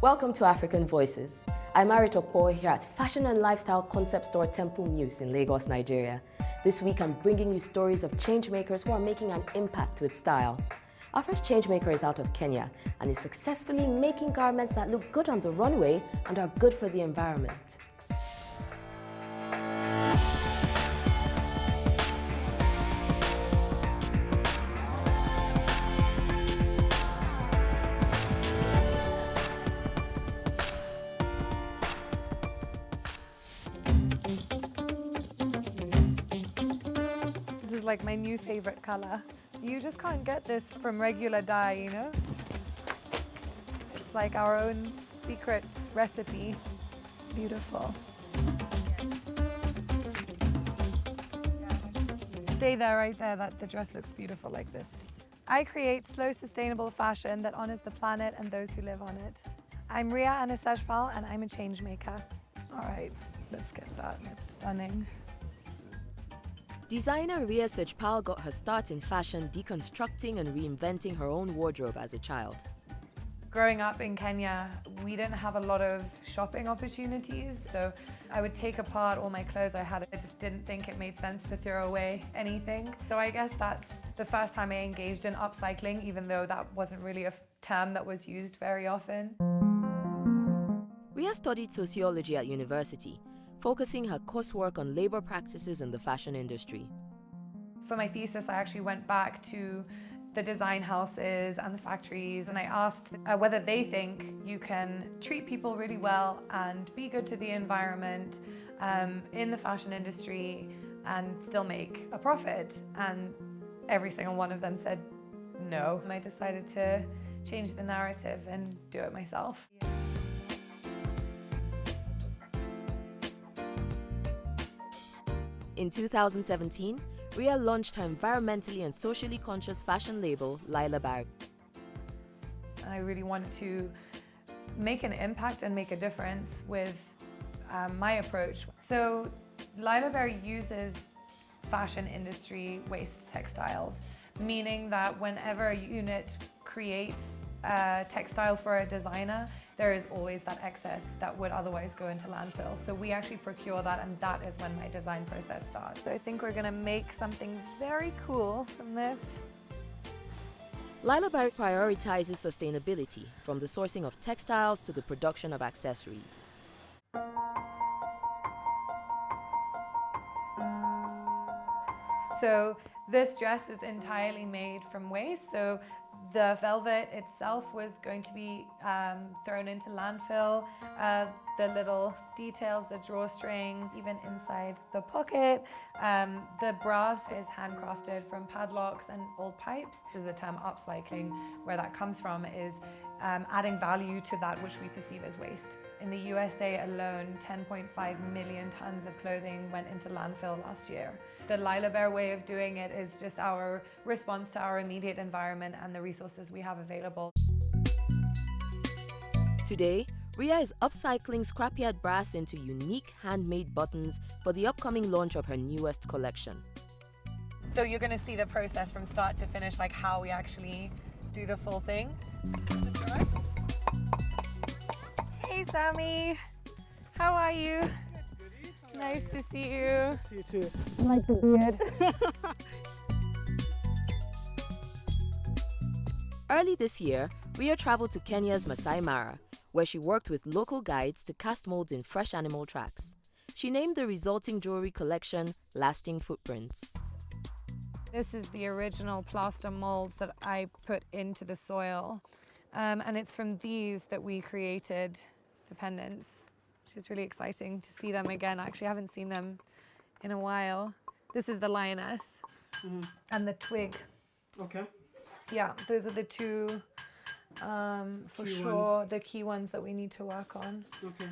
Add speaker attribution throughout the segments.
Speaker 1: Welcome to African Voices. I'm Mary Tokpo here at fashion and lifestyle concept store Temple Muse in Lagos, Nigeria. This week I'm bringing you stories of changemakers who are making an impact with style. Our first changemaker is out of Kenya and is successfully making garments that look good on the runway and are good for the environment.
Speaker 2: This is like my new favorite color. You just can't get this from regular dye, you know? It's like our own secret recipe. Beautiful. Stay there, right there, that the dress looks beautiful like this. I create slow, sustainable fashion that honors the planet and those who live on it. I'm Ria Anna Sejpal and I'm a change maker. All right, let's get that, it's stunning.
Speaker 1: Designer Ria Sejpal got her start in fashion deconstructing and reinventing her own wardrobe as a child.
Speaker 2: Growing up in Kenya, we didn't have a lot of shopping opportunities, so I would take apart all my clothes I had. I just didn't think it made sense to throw away anything. So I guess that's the first time I engaged in upcycling, even though that wasn't really a term that was used very often.
Speaker 1: Ria studied sociology at university, focusing her coursework on labor practices in the fashion industry.
Speaker 2: For my thesis, I actually went back to the design houses and the factories, and I asked whether they think you can treat people really well and be good to the environment in the fashion industry and still make a profit. And every single one of them said no. I decided to change the narrative and do it myself.
Speaker 1: In 2017, Ria launched her environmentally and socially conscious fashion label, Lila Barry.
Speaker 2: I really wanted to make an impact and make a difference with my approach. So Lila Barry uses fashion industry waste textiles, meaning that whenever a unit creates a textile for a designer, there is always that excess that would otherwise go into landfill. So we actually procure that, and that is when my design process starts. So I think we're gonna make something very cool from this.
Speaker 1: Lila Barry prioritizes sustainability, from the sourcing of textiles to the production of accessories.
Speaker 2: So this dress is entirely made from waste. So the velvet itself was going to be thrown into landfill. The little details, the drawstring, even inside the pocket. The brass is handcrafted from padlocks and old pipes. So the term upcycling, where that comes from, is adding value to that which we perceive as waste. In the USA alone, 10.5 million tons of clothing went into landfill last year. The Lila Bear way of doing it is just our response to our immediate environment and the resources we have available.
Speaker 1: Today, Ria is upcycling scrapyard brass into unique handmade buttons for the upcoming launch of her newest collection.
Speaker 2: So you're going to see the process from start to finish, like how we actually do the full thing. Hey Sammy, how are you? Nice to see you.
Speaker 3: You too.
Speaker 2: I like the beard.
Speaker 1: Early this year, Ria traveled to Kenya's Masai Mara, where she worked with local guides to cast molds in fresh animal tracks. She named the resulting jewelry collection Lasting Footprints.
Speaker 2: This is the original plaster molds that I put into the soil. And it's from these that we created the pendants, which is really exciting to see them again. Actually, I haven't seen them in a while. This is the lioness and the twig.
Speaker 3: Okay.
Speaker 2: Yeah, those are the two, for
Speaker 3: Key
Speaker 2: sure, the key ones that we need to work on.
Speaker 3: Okay.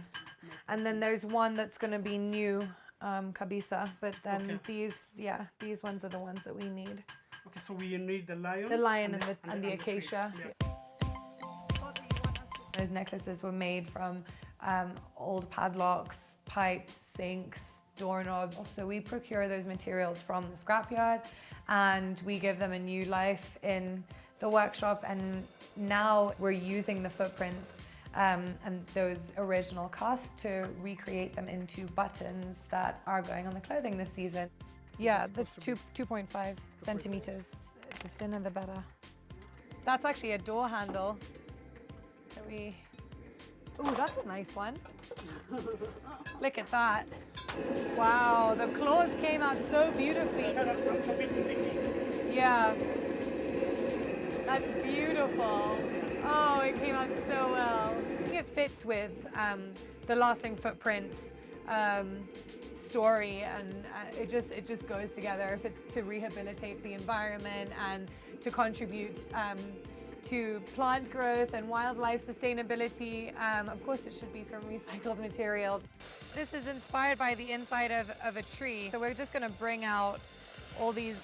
Speaker 2: And then there's one that's going to be new, Kabisa, but then
Speaker 3: Okay.
Speaker 2: these ones are the ones that we need.
Speaker 3: Okay, so we need the lion.
Speaker 2: The lion and the
Speaker 3: tree.
Speaker 2: acacia.
Speaker 3: Yeah.
Speaker 2: Those necklaces were made from old padlocks, pipes, sinks, doorknobs. So we procure those materials from the scrapyard and we give them a new life in the workshop, and now we're using the footprints and those original casts to recreate them into buttons that are going on the clothing this season. Yeah, that's 2.5 centimeters. The thinner the better. That's actually a door handle that we... Ooh, that's a nice one. Look at that. Wow, the claws came out so beautifully. Yeah. That's beautiful. Oh, it came out so well. I think it fits with the Lasting Footprints story, and it just goes together. If it's to rehabilitate the environment and to contribute to plant growth and wildlife sustainability, of course it should be from recycled materials. This is inspired by the inside of a tree. So we're just going to bring out all the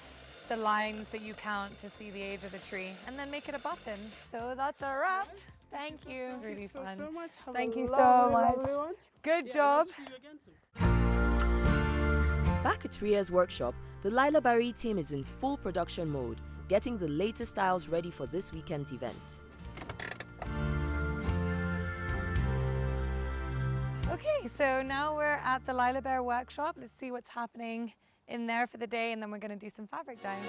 Speaker 2: lines that you count to see the age of the tree and then make it a button. So that's a wrap. Thank you. It's really fun.
Speaker 3: So much.
Speaker 2: Thank you so much. Good job.
Speaker 3: See you again soon.
Speaker 1: Back at Ria's workshop, the Laila Barry team is in full production mode, getting the latest styles ready for this weekend's event.
Speaker 2: Okay, so now we're at the Laila Bear workshop. Let's see what's happening in there for the day, and then we're going to do some fabric dyeing.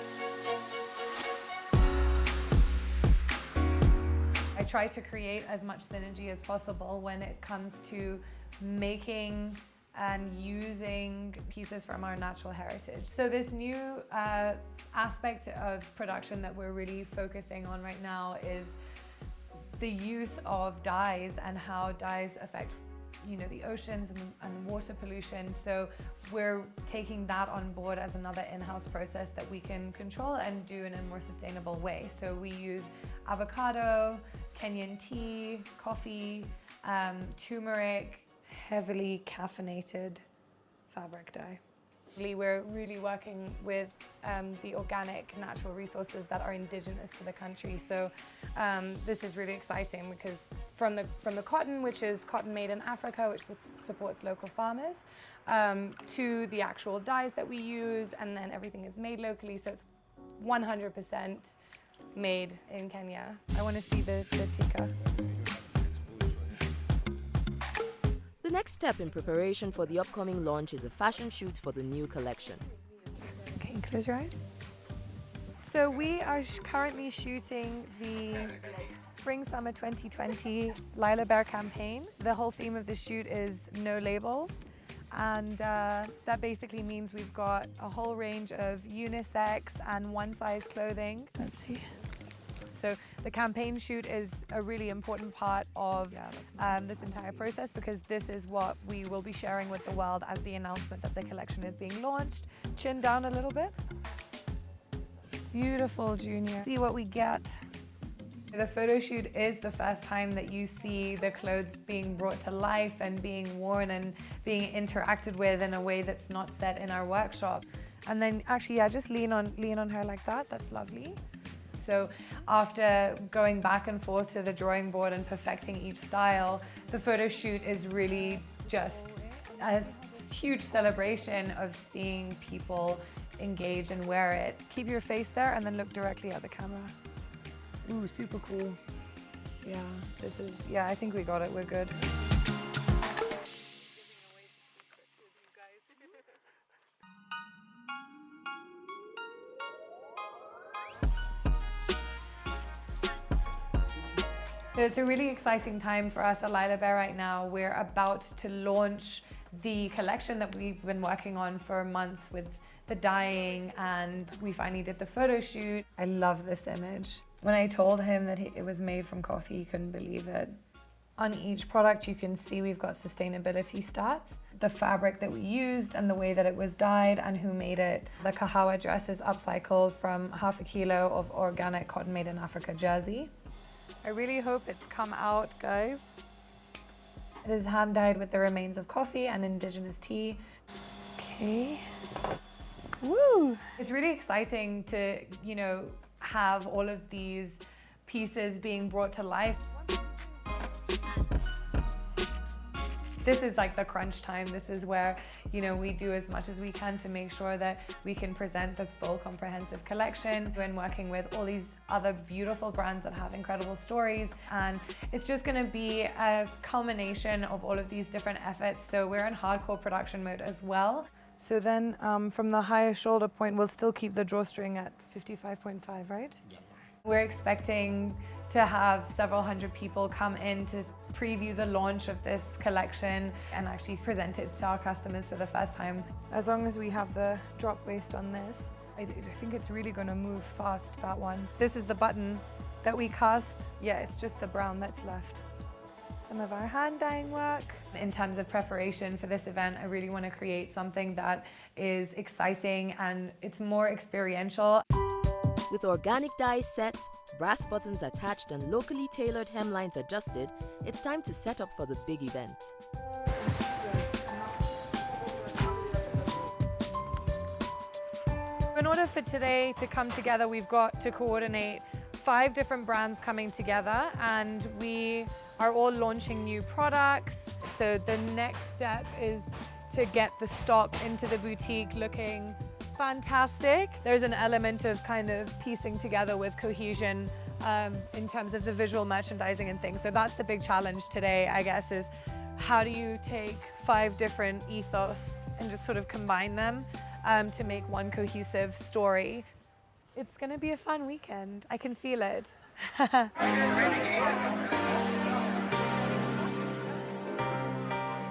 Speaker 2: I try to create as much synergy as possible when it comes to making and using pieces from our natural heritage. So this new aspect of production that we're really focusing on right now is the use of dyes and how dyes affect the oceans and water pollution. So we're taking that on board as another in-house process that we can control and do in a more sustainable way. So we use avocado, Kenyan tea, coffee, turmeric, heavily caffeinated fabric dye. We're really working with the organic natural resources that are indigenous to the country. So this is really exciting because from the cotton, which is cotton made in Africa, which supports local farmers, to the actual dyes that we use, and then everything is made locally. So it's 100% made in Kenya. I want to see the tikka.
Speaker 1: The next step in preparation for the upcoming launch is a fashion shoot for the new collection.
Speaker 2: Okay, close your eyes. So we are currently shooting the Spring/Summer 2020 Laila Bear campaign. The whole theme of the shoot is no labels. And that basically means we've got a whole range of unisex and one-size clothing. Let's see. So the campaign shoot is a really important part of this entire process, because this is what we will be sharing with the world as the announcement that the collection is being launched. Chin down a little bit. Beautiful, Junior. See what we get. The photo shoot is the first time that you see the clothes being brought to life and being worn and being interacted with in a way that's not set in our workshop. And then actually, just lean on her like that. That's lovely. So after going back and forth to the drawing board and perfecting each style, the photo shoot is really just a huge celebration of seeing people engage and wear it. Keep your face there and then look directly at the camera. Ooh, super cool. Yeah, I think we got it, we're good. So it's a really exciting time for us at Laila Bear right now. We're about to launch the collection that we've been working on for months with the dyeing, and we finally did the photo shoot. I love this image. When I told him that it was made from coffee, he couldn't believe it. On each product, you can see we've got sustainability stats, the fabric that we used and the way that it was dyed and who made it. The kahawa dress is upcycled from 1/2 kilo of organic cotton made in Africa jersey. I really hope it's come out, guys. It is hand dyed with the remains of coffee and indigenous tea. Okay. Woo! It's really exciting to, have all of these pieces being brought to life. this is like the crunch time. This is where, you know, we do as much as we can to make sure that we can present the full comprehensive collection. When working with all these other beautiful brands that have incredible stories, and it's just going to be a culmination of all of these different efforts. So we're in hardcore production mode as well. So then from the higher shoulder point, we'll still keep the drawstring at 55.5, right? Yeah. We're expecting to have several hundred people come in to preview the launch of this collection and actually present it to our customers for the first time. As long as we have the drop waist on this, I think it's really going to move fast, that one. This is the button that we cast. Yeah, it's just the brown that's left. Some of our hand dyeing work. In terms of preparation for this event, I really want to create something that is exciting and it's more experiential.
Speaker 1: With organic dyes set, brass buttons attached and locally tailored hemlines adjusted, it's time to set up for the big event.
Speaker 2: In order for today to come together, we've got to coordinate 5 different brands coming together, and we are all launching new products. So the next step is to get the stock into the boutique looking fantastic. There's an element of kind of piecing together with cohesion in terms of the visual merchandising and things. So that's the big challenge today, I guess, is how do you take 5 different ethos and just sort of combine them to make one cohesive story. It's gonna be a fun weekend. I can feel it.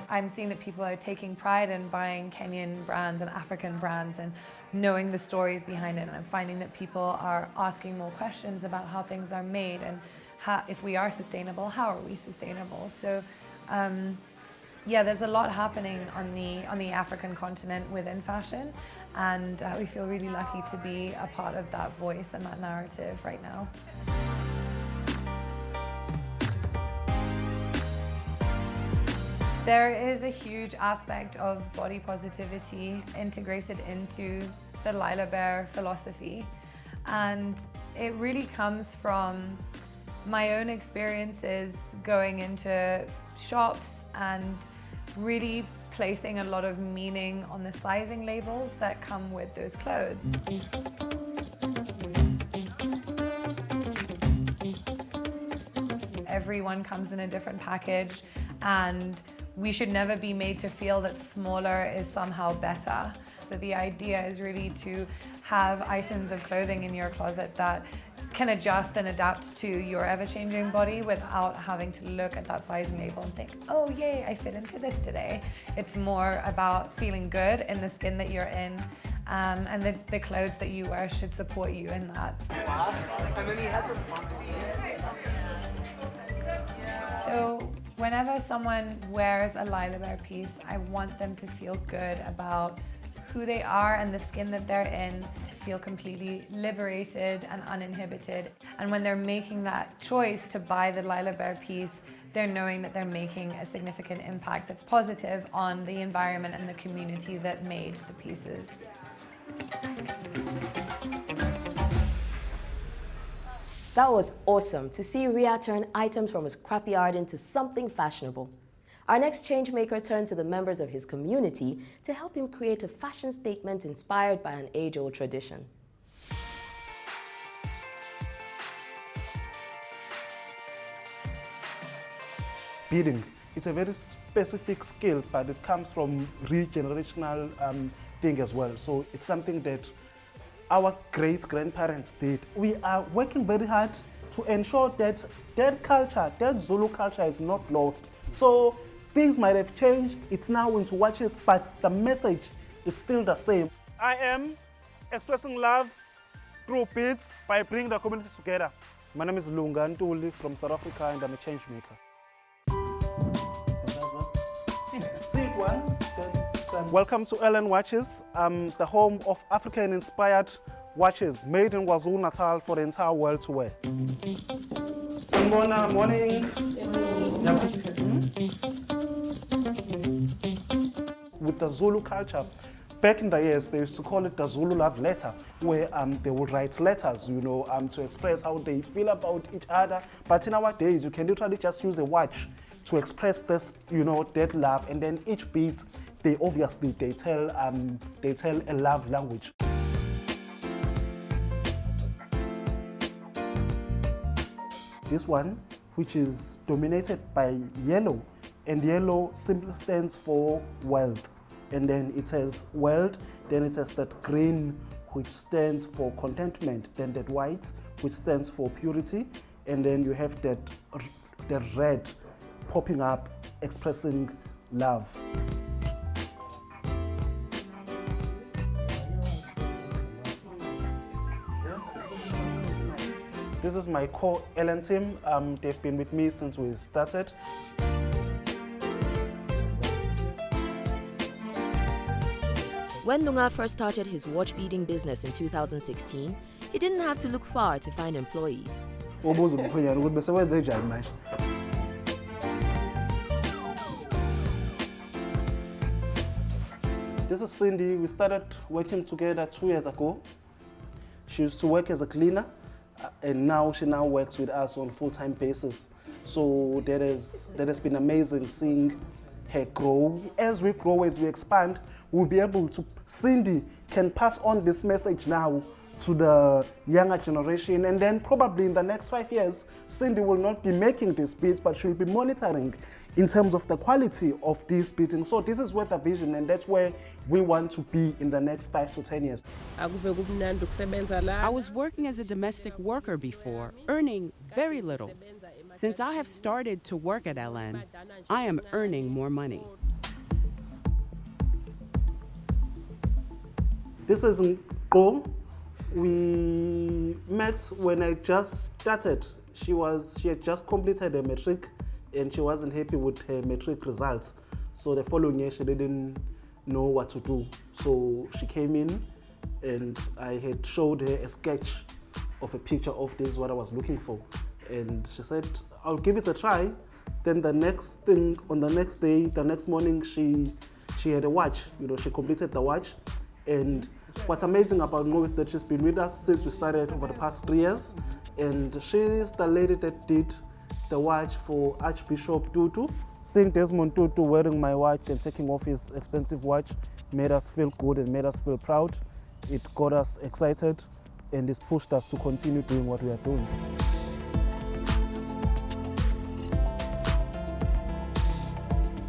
Speaker 2: I'm seeing that people are taking pride in buying Kenyan brands and African brands and knowing the stories behind it. And I'm finding that people are asking more questions about how things are made and how, if we are sustainable, how are we sustainable? So yeah, there's a lot happening on the African continent within fashion, and we feel really lucky to be a part of that voice and that narrative right now. There is a huge aspect of body positivity integrated into the Lila Bear philosophy, and it really comes from my own experiences going into shops and really placing a lot of meaning on the sizing labels that come with those clothes. Everyone comes in a different package, and we should never be made to feel that smaller is somehow better. So the idea is really to have items of clothing in your closet that can adjust and adapt to your ever-changing body without having to look at that sizing label and think, oh yay, I fit into this today. It's more about feeling good in the skin that you're in, and the clothes that you wear should support you in that. So whenever someone wears a Lila Bear piece, I want them to feel good about who they are and the skin that they're in, to feel completely liberated and uninhibited. And when they're making that choice to buy the Lila Bear piece, they're knowing that they're making a significant impact that's positive on the environment and the community that made the pieces.
Speaker 1: That was awesome to see Ria turn items from a scrappy art into something fashionable. Our next changemaker turned to the members of his community to help him create a fashion statement inspired by an age-old tradition.
Speaker 4: Beading, it's a very specific skill, but it comes from regenerational thing as well. So it's something that our great-grandparents did. We are working very hard to ensure that that culture, that Zulu culture is not lost. So things might have changed, it's now into watches, but the message is still the same. I am expressing love through beads by bringing the communities together. My name is Lunga Ntuli from South Africa, and I'm a change maker. See it once, then. Welcome to Ellen Watches, the home of African-inspired watches made in KwaZulu-Natal for the entire world to wear. Morning. With the Zulu culture, back in the years, they used to call it the Zulu love letter, where they would write letters, to express how they feel about each other. But in our days, you can literally just use a watch to express this, that love. And then each beat, they tell a love language. This one, which is dominated by yellow, and yellow simply stands for wealth. And then it has wealth, then it has that green, which stands for contentment, then that white, which stands for purity, and then you have that red popping up, expressing love. This is my core Ellen team. They've been with me since we started.
Speaker 1: When Lunga first started his watch beading business in 2016, he didn't have to look far to find employees.
Speaker 4: This is Cindy. We started working together 2 years ago. She used to work as a cleaner, and she now works with us on a full-time basis. So that has been amazing seeing her grow. As we grow, as we expand, we'll be able to, Cindy can pass on this message now to the younger generation, and then probably in the next 5 years, Cindy will not be making these beats, but she'll be monitoring in terms of the quality of these beating. So this is where the vision, and that's where we want to be in the next 5 to 10 years.
Speaker 5: I was working as a domestic worker before, earning very little. Since I have started to work at LN, I am earning more money.
Speaker 4: This is Ngo. We met when I just started. She had just completed her matric, and she wasn't happy with her matric results. So the following year, she didn't know what to do. So she came in, and I had showed her a sketch of a picture of this, what I was looking for. And she said, I'll give it a try. Then the next thing, on the next day, the next morning, she had a watch. She completed the watch. And what's amazing about Ngo is that she's been with us since we started over the past 3 years. And she's the lady that did the watch for Archbishop Tutu. Seeing Desmond Tutu wearing my watch and taking off his expensive watch made us feel good and made us feel proud. It got us excited, and it's pushed us to continue doing what we are doing.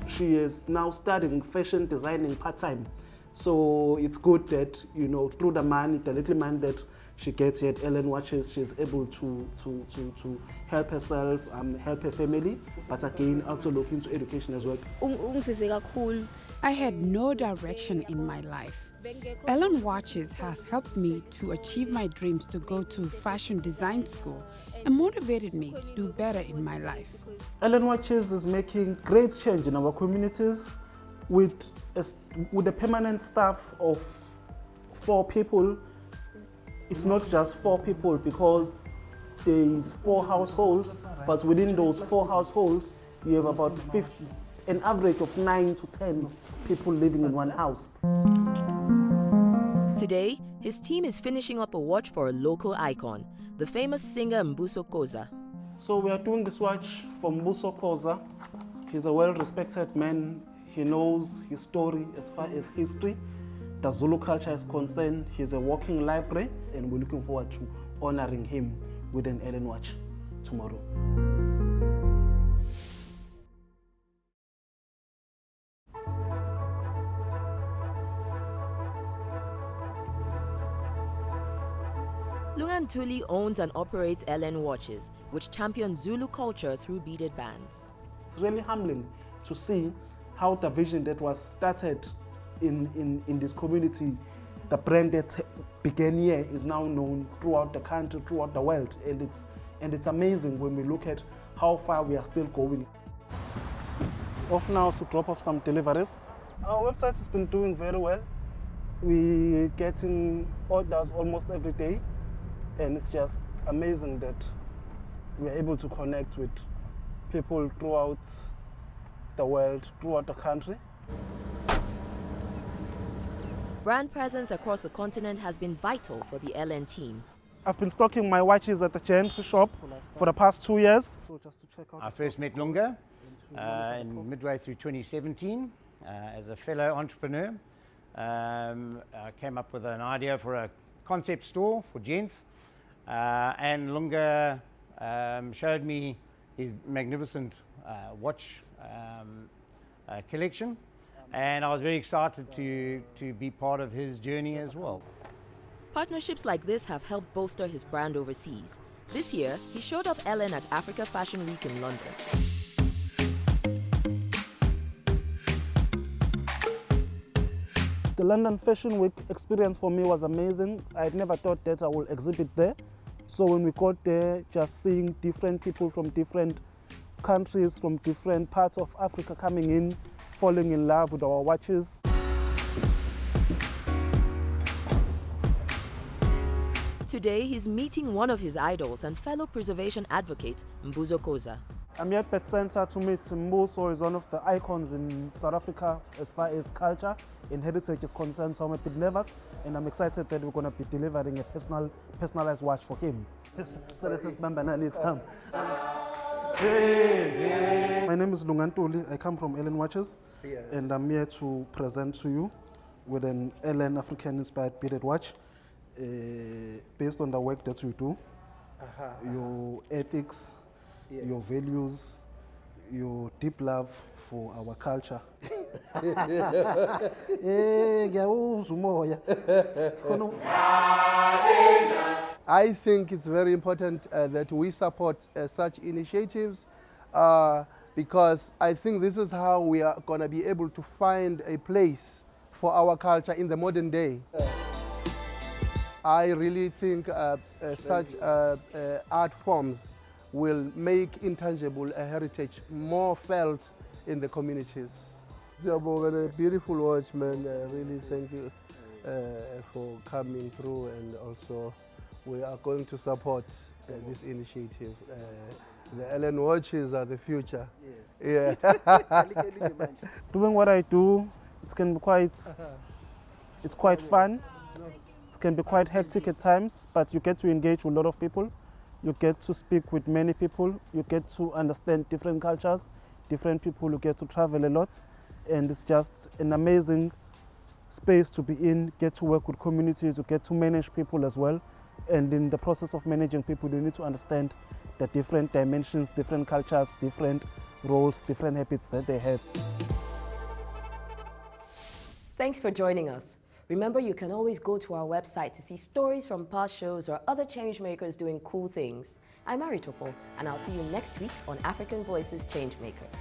Speaker 4: She is now studying fashion designing part-time. So it's good that, through the little money that she gets here at LN Watches, she's able to help herself, help her family, but again, also look into education as well.
Speaker 6: I had no direction in my life. LN Watches has helped me to achieve my dreams to go to fashion design school and motivated me to do better in my life.
Speaker 4: LN Watches is making great change in our communities with a permanent staff of 4 people. It's not just 4 people because there is 4 households, but within those 4 households, you have about an average of 9 to 10 people living in one house.
Speaker 1: Today, his team is finishing up a watch for a local icon, the famous singer Mbuso Khoza.
Speaker 4: So we are doing this watch for Mbuso Khoza. He's a well-respected man. He knows his story as far as history. The Zulu culture is concerned. He's a walking library, and we're looking forward to honoring him with an LN watch tomorrow.
Speaker 1: Lunga Ntuli owns and operates LN Watches, which champion Zulu culture through beaded bands.
Speaker 4: It's really humbling to see how the vision that was started in this community, the brand that began here, is now known throughout the country, throughout the world, and it's amazing when we look at how far we are still going. Off now to drop off some deliveries. Our website has been doing very well. We're getting orders almost every day, and it's just amazing that we're able to connect with people throughout the world, throughout the country.
Speaker 1: Brand presence across the continent has been vital for the LN team.
Speaker 4: I've been stocking my watches at the Gentry shop for the past 2 years. So just to check out.
Speaker 7: I first met Lunga in midway through 2017 as a fellow entrepreneur. I came up with an idea for a concept store for gents, and Lunga showed me his magnificent watch collection, and I was very excited to be part of his journey as well.
Speaker 1: Partnerships like this have helped bolster his brand overseas. This year, he showed off Ellen at Africa Fashion Week in London.
Speaker 4: The London Fashion Week experience for me was amazing. I had never thought that I would exhibit there. So when we got there, just seeing different people from different countries, from different parts of Africa coming in, falling in love with our watches.
Speaker 1: Today, he's meeting one of his idols and fellow preservation advocate, Mbuzo Koza.
Speaker 4: I'm here at Pet Center to meet Mbuzo, who is one of the icons in South Africa as far as culture and heritage is concerned. So I'm a bit nervous, and I'm excited that we're going to be delivering a personalized watch for him. So this is Bambanani time. My name is Lungantuli. I come from Ellen Watches, and I'm here to present to you with an Ellen African-inspired beaded watch, based on the work that you do, your ethics, your values, your deep love for our culture.
Speaker 8: I think it's very important that we support such initiatives because I think this is how we are going to be able to find a place for our culture in the modern day. I really think such art forms will make intangible heritage more felt in the communities. A beautiful watch, man. Really thank you for coming through, and also we are going to support this initiative. The Ellen watches are the future. Yes. Yeah.
Speaker 4: Doing what I do, it's quite fun. It can be quite hectic at times, but you get to engage with a lot of people. You get to speak with many people. You get to understand different cultures, different people. You get to travel a lot, and it's just an amazing space to be in. Get to work with communities. You get to manage people as well. And in the process of managing people, you need to understand the different dimensions, different cultures, different roles, different habits that they have.
Speaker 1: Thanks for joining us. Remember, you can always go to our website to see stories from past shows or other changemakers doing cool things. I'm Aritopo, and I'll see you next week on African Voices Changemakers.